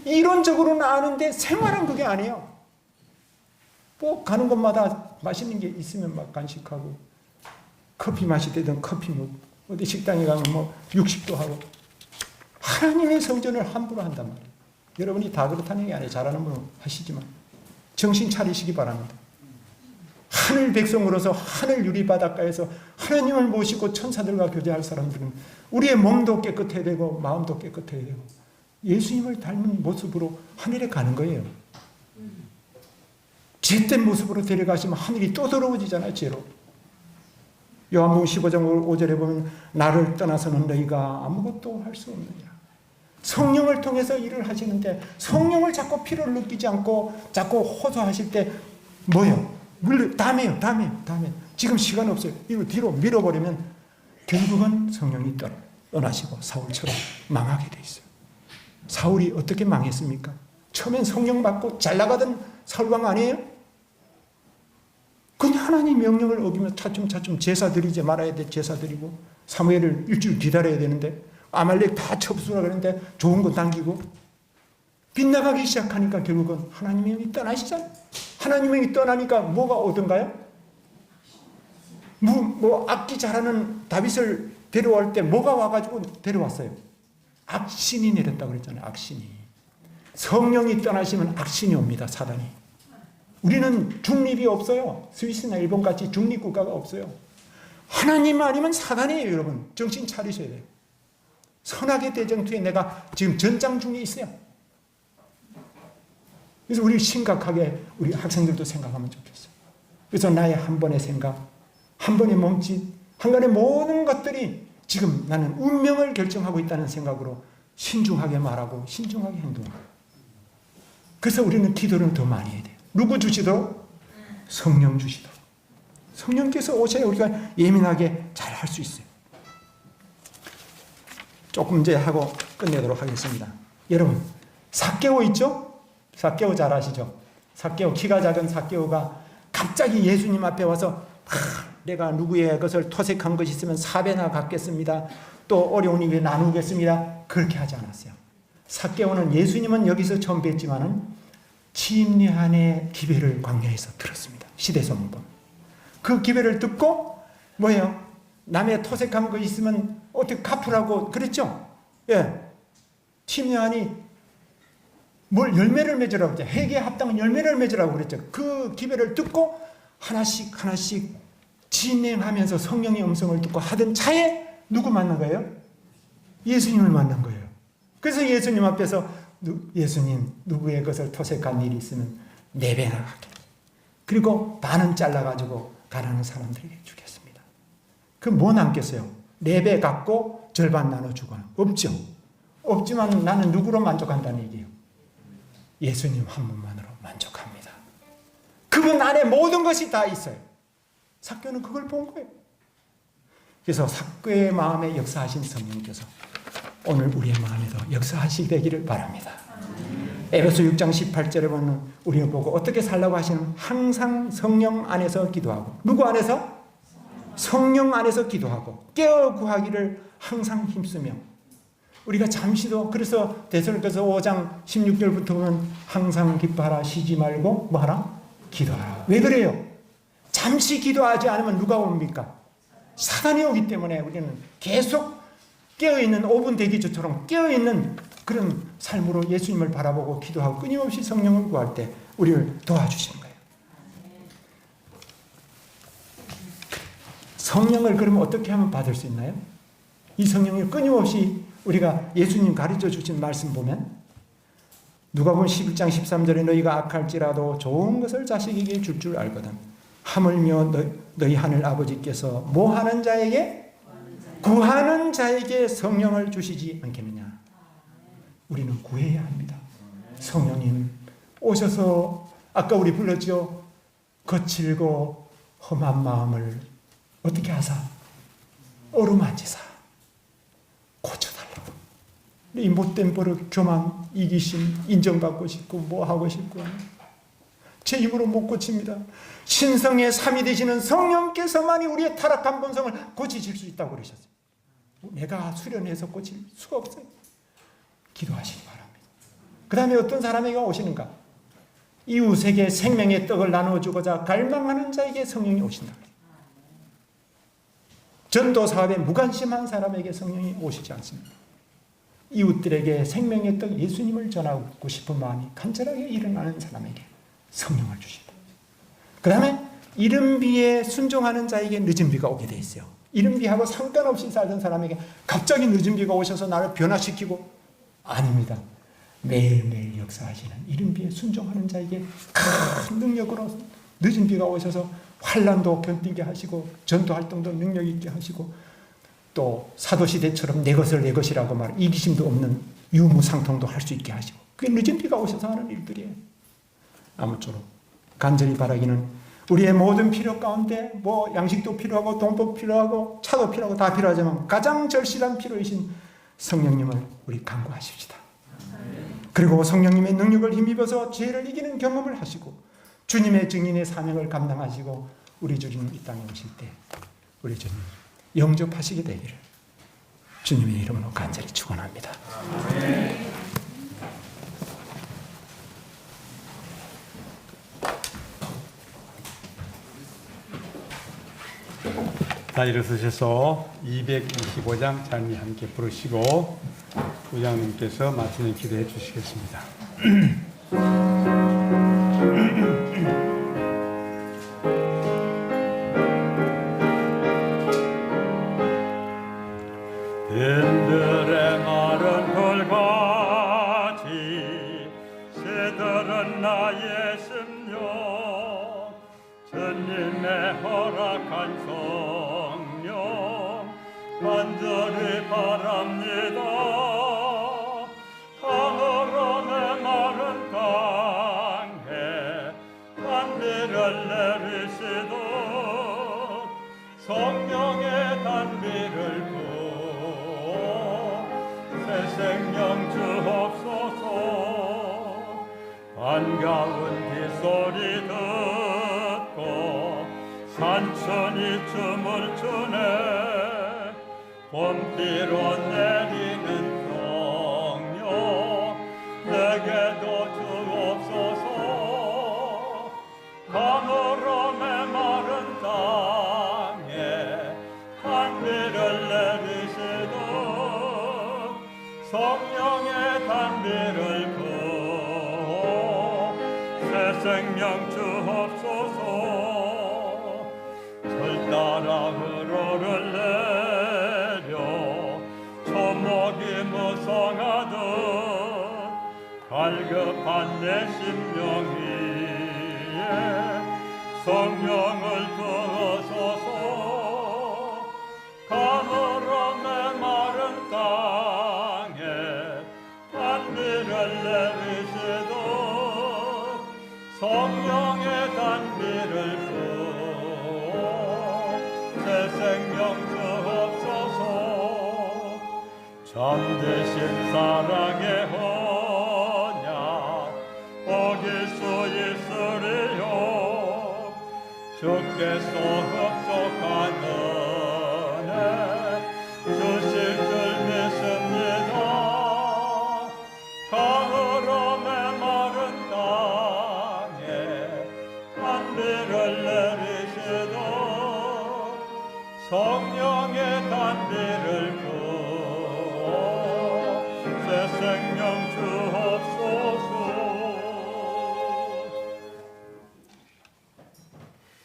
이론적으로는 아는데 생활은 그게 아니에요. 뭐 가는 곳마다 맛있는 게 있으면 막 간식하고 커피 마시되든 커피 먹고 어디 식당에 가면 뭐 육식도 하고 하나님의 성전을 함부로 한단 말이에요. 여러분이 다 그렇다는 게 아니에요. 잘하는 분은 하시지만 정신 차리시기 바랍니다. 하늘 백성으로서 하늘 유리바닷가에서 하나님을 모시고 천사들과 교제할 사람들은 우리의 몸도 깨끗해야 되고 마음도 깨끗해야 되고 예수님을 닮은 모습으로 하늘에 가는 거예요. 죄된 모습으로 데려가시면 하늘이 또 더러워지잖아요. 죄로. 요한복음 15장 5절에 보면 나를 떠나서는 너희가 아무것도 할 수 없느니라. 성령을 통해서 일을 하시는데 성령을 자꾸 필요를 느끼지 않고 자꾸 호소하실 때 뭐예요? 다음에요. 지금 시간 없어요. 이거 뒤로 밀어버리면 결국은 성령이 떠나시고 사울처럼 망하게 돼 있어요. 사울이 어떻게 망했습니까? 처음엔 성령 받고 잘 나가던 사울왕 아니에요? 근데 하나님 명령을 어기며 차츰 제사 드리지 말아야 돼. 제사 드리고 사무엘을 일주일 기다려야 되는데 아말렉 다 접수라 그러는데 좋은 거 당기고 빗나가기 시작하니까 결국은 하나님의 영이 떠나시잖아요. 하나님의 영이 떠나니까 뭐가 오던가요? 악기 잘하는 다윗을 데려올 때 뭐가 와가지고 데려왔어요? 악신이 내렸다고 그랬잖아요. 악신이. 성령이 떠나시면 악신이 옵니다. 사단이. 우리는 중립이 없어요. 스위스나 일본같이 중립국가가 없어요. 하나님 아니면 사단이에요. 여러분 정신 차리셔야 돼요. 선악의 대쟁투에 내가 지금 전장 중에 있어요. 그래서 우리 심각하게 우리 학생들도 생각하면 좋겠어요. 그래서 나의 한 번의 생각, 한 번의 몸짓, 한 번의 모든 것들이 지금 나는 운명을 결정하고 있다는 생각으로 신중하게 말하고 신중하게 행동하고. 그래서 우리는 기도를 더 많이 해야 돼요. 누구 주시도록? 성령 주시도록. 성령께서 오셔야 우리가 예민하게 잘 할 수 있어요. 조금 이제 하고 끝내도록 하겠습니다. 여러분, 삭개오 있죠? 삭개오 잘 아시죠? 삭개오, 키가 작은 삭개오가 갑자기 예수님 앞에 와서 내가 누구의 것을 토색한 것이 있으면 4배나 갚겠습니다. 또 어려우니 왜 나누겠습니다. 그렇게 하지 않았어요. 삭개오는 예수님은 여기서 처음 뵀지만은 침례한의 기배를 광야에서 들었습니다. 시대소문본. 그 기배를 듣고 뭐예요? 남의 토색한 거 있으면 어떻게 갚으라고 그랬죠? 예. 침례한이 뭘 열매를 맺으라고 그랬죠. 회개에 합당한 열매를 맺으라고 그랬죠. 그 기배를 듣고 하나씩 진행하면서 성령의 음성을 듣고 하던 차에 누구 만난 거예요? 예수님을 만난 거예요. 그래서 예수님 앞에서 예수님 누구의 것을 토색한 일이 있으면 4배나 하게. 그리고 반은 잘라가지고 가난한 사람들에게 주겠습니다. 그럼 뭐 남겠어요? 4배 갚고 절반 나눠주거나. 없죠. 없지만 나는 누구로 만족한다는 얘기예요? 예수님 한 분만으로 만족합니다. 그분 안에 모든 것이 다 있어요. 삭개오는 그걸 본 거예요. 그래서 삭개오의 마음에 역사하신 성령께서 오늘 우리의 마음에도 역사하시기를 바랍니다. 에베소 6장 18절에 보면 우리를 보고 어떻게 살라고 하시는 항상 성령 안에서 기도하고 누구 안에서? 성령 안에서 기도하고 깨어 구하기를 항상 힘쓰며 우리가 잠시도 그래서 데살로니가서 5장 16절부터 보면 항상 기뻐하라 쉬지 말고 뭐하라? 기도하라. 왜 그래요? 잠시 기도하지 않으면 누가 옵니까? 사단이 오기 때문에 우리는 계속 깨어있는 5분 대기조처럼 깨어있는 그런 삶으로 예수님을 바라보고 기도하고 끊임없이 성령을 구할 때 우리를 도와주시는 거예요. 성령을 그러면 어떻게 하면 받을 수 있나요? 이 성령을 끊임없이 우리가 예수님 가르쳐 주신 말씀 보면 누가복음 11장 13절에 너희가 악할지라도 좋은 것을 자식에게 줄 줄 알거든 하물며 너희 하늘 아버지께서 뭐 하는 자에게? 구하는 자에게 성령을 주시지 않겠느냐. 우리는 구해야 합니다. 성령님 오셔서 아까 우리 불렀죠. 거칠고 험한 마음을 어떻게 하사? 어루만지사 고쳐달라고. 이 못된 버릇, 교만, 이기심, 인정받고 싶고 뭐 하고 싶고 제 힘으로 못 고칩니다. 신성의 삼위 되시는 성령께서만이 우리의 타락한 본성을 고치실 수 있다고 그러셨어요. 내가 수련해서 고칠 수가 없어요. 기도하시기 바랍니다. 그 다음에 어떤 사람에게 오시는가? 이웃에게 생명의 떡을 나눠주고자 갈망하는 자에게 성령이 오신다. 전도 사업에 무관심한 사람에게 성령이 오시지 않습니다. 이웃들에게 생명의 떡 예수님을 전하고 싶은 마음이 간절하게 일어나는 사람에게 성령을 주신다. 그 다음에 이른비에 순종하는 자에게 늦은 비가 오게 돼 있어요. 이른비하고 상관없이 살던 사람에게 갑자기 늦은 비가 오셔서 나를 변화시키고 아닙니다. 매일매일 역사하시는 이른비에 순종하는 자에게 큰 능력으로 늦은 비가 오셔서 환난도 견디게 하시고 전도활동도 능력 있게 하시고 또 사도시대처럼 내 것을 내 것이라고 말 이기심도 없는 유무상통도 할 수 있게 하시고 그게 늦은 비가 오셔서 하는 일들이에요. 아무쪼록 간절히 바라기는 우리의 모든 필요 가운데 뭐 양식도 필요하고 돈도 필요하고 차도 필요하고 다 필요하지만 가장 절실한 필요이신 성령님을 우리 간구하십시다. 그리고 성령님의 능력을 힘입어서 죄를 이기는 경험을 하시고 주님의 증인의 사명을 감당하시고 우리 주님 이 땅에 오실 때 우리 주님 영접하시게 되기를 주님의 이름으로 간절히 축원합니다. 다 일어서셔서 225장 찬미 함께 부르시고 부장님께서 마치는 기도해 주시겠습니다. 뱀들의 마른 돌같이 새들은 나의 심령 주님의 허락한 성령 간절히 바랍니다. 강으로 내 마른 땅에 단비를 내리시듯 성령의 단비를 부어 새 생명 주옵소서. 반가운 빗소리 듣고 산천이 춤을 추네 봄비로 내리는 성령 내게도 주옵소서. 강으로 메마른 땅에 단비를 내리시듯 성령의 단비를 부어 새 생명 주옵소서. 절 따라 흐르를 내려 초목이 무성하듯 갈급한 내 심령 위에 성령을 부으소서. 강으로 메마른 땅에 단비를 내리시듯 성령의 단비를 부어 새 생명 주옵소서. 참되신 사랑의 언약 어길 수 있으리요 주께서 흡족한 은혜 주실 줄 믿습니다. 강으로 메마른 땅에 단비를 내리시듯 성령의 단비를 부어 새 생명 주옵소서.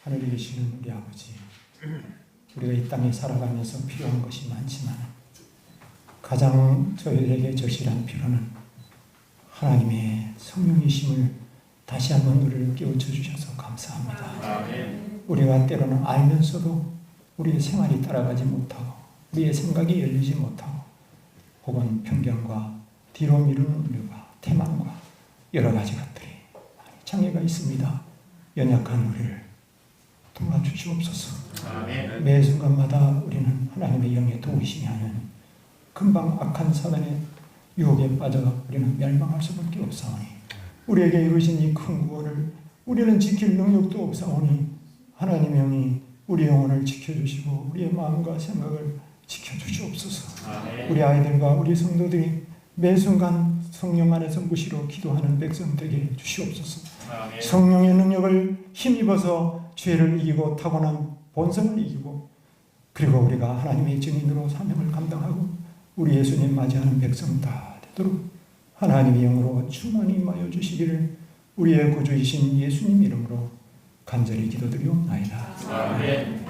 하늘에 계시는 우리 아버지, 우리가 이 땅에 살아가면서 필요한 것이 많지만 가장 저희에게 절실한 필요는 하나님의 성령이심을 다시 한번 우리를 깨우쳐 주셔서 감사합니다. 우리가 때로는 알면서도 우리의 생활이 따라가지 못하고 우리의 생각이 열리지 못하고 혹은 편견과 뒤로 미루는 우려가 태만과 여러 가지 것들이 많이 장애가 있습니다. 연약한 우리를 도와주시옵소서. 매 순간마다 우리는 하나님의 영의 도우심이 하는 금방 악한 사단의 유혹에 빠져 우리는 멸망할 수밖에 없사오니 우리에게 이루신 이 큰 구원을 우리는 지킬 능력도 없사오니 하나님의 영이 우리 영혼을 지켜주시고 우리의 마음과 생각을 지켜주시옵소서. 우리 아이들과 우리 성도들이 매 순간 성령 안에서 무시로 기도하는 백성 되게 주시옵소서. 성령의 능력을 힘입어서 죄를 이기고 타고난 본성을 이기고 그리고 우리가 하나님의 증인으로 사명을 감당하고 우리 예수님 맞이하는 백성 다 되도록 하나님의 영으로 충만히 임하여 주시기를 우리의 구주이신 예수님 이름으로 간절히 기도드리옵나이다. 아멘.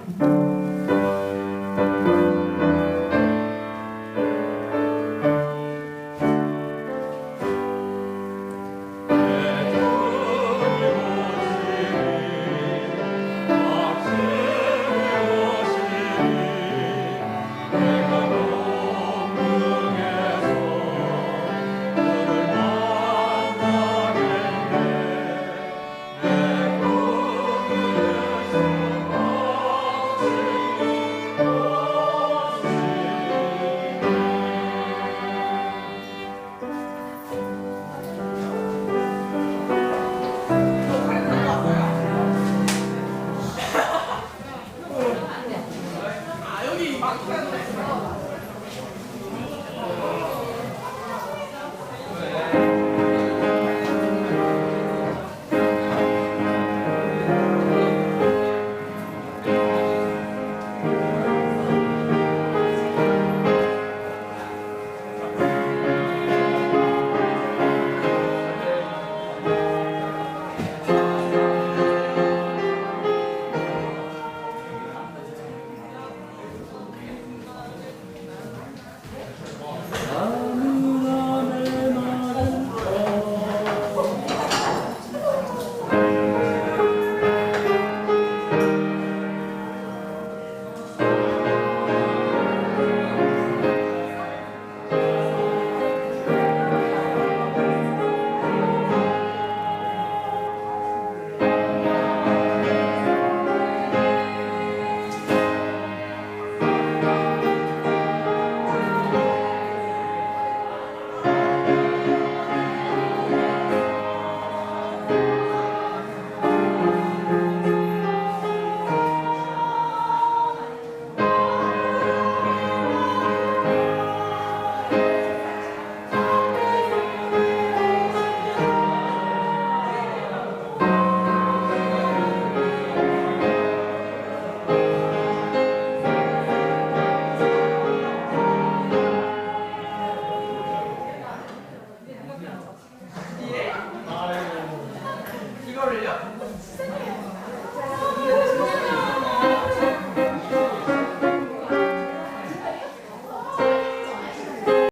이거를요?